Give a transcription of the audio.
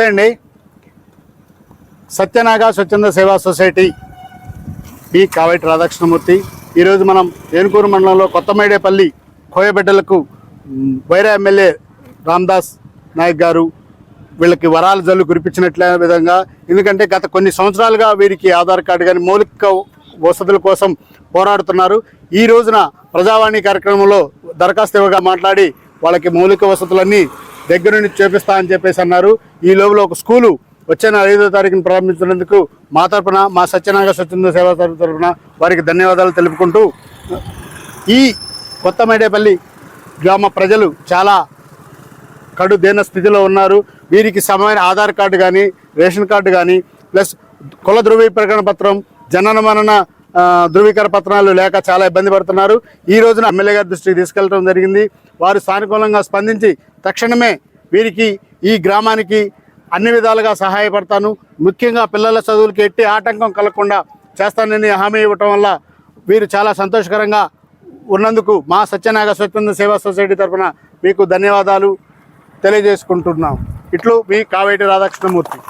నమస్తే అండి. సత్యనాగ స్వచ్ఛంద సేవా సొసైటీ పి కావేటి రాధాకృష్ణమూర్తి. ఈరోజు మనం ఏనుకూరు మండలంలో కొత్తమేడేపల్లి కోయబిడ్డలకు వైరా ఎమ్మెల్యే రామదాస్ నాయక్ గారు వీళ్ళకి వరాల జల్లు కురిపించినట్లే విధంగా, ఎందుకంటే గత కొన్ని సంవత్సరాలుగా వీరికి ఆధార్ కార్డు కానీ మౌలిక వసతుల కోసం పోరాడుతున్నారు. ఈ రోజున ప్రజావాణి కార్యక్రమంలో దరఖాస్తు ఇవ్వగా మాట్లాడి వాళ్ళకి మౌలిక వసతులన్నీ దగ్గర నుంచి చేపిస్తా అని చెప్పేసి అన్నారు. ఈ లోపల ఒక స్కూలు వచ్చే 5వ తారీఖున ప్రారంభించినందుకు మా తరఫున, మా సత్యనాగ స్వచ్ఛంద సేవా తరఫున వారికి ధన్యవాదాలు తెలుపుకుంటూ, ఈ కొత్తమేడేపల్లి గ్రామ ప్రజలు చాలా కడు దీన స్థితిలో ఉన్నారు. వీరికి సమైన ఆధార్ కార్డు కానీ, రేషన్ కార్డు కానీ, ప్లస్ కుల ధృవీకరణ పత్రం, జనన మరణ ధృవీకరణ పత్రాలు లేక చాలా ఇబ్బంది పడుతున్నారు. ఈ రోజున ఎమ్మెల్యే గారి దృష్టికి తీసుకెళ్లడం జరిగింది. వారు సానుకూలంగా స్పందించి తక్షణమే వీరికి, ఈ గ్రామానికి అన్ని విధాలుగా సహాయపడతాను, ముఖ్యంగా పిల్లల చదువులకి ఎట్టి ఆటంకం కలగకుండా చేస్తానని హామీ ఇవ్వటం వల్ల వీరు చాలా సంతోషకరంగా ఉన్నందుకు మా సత్యనాగ స్వచ్ఛంద సేవా సొసైటీ తరఫున మీకు ధన్యవాదాలు తెలియజేసుకుంటున్నాం. ఇట్లు మీ కావేటి రాధాకృష్ణమూర్తి.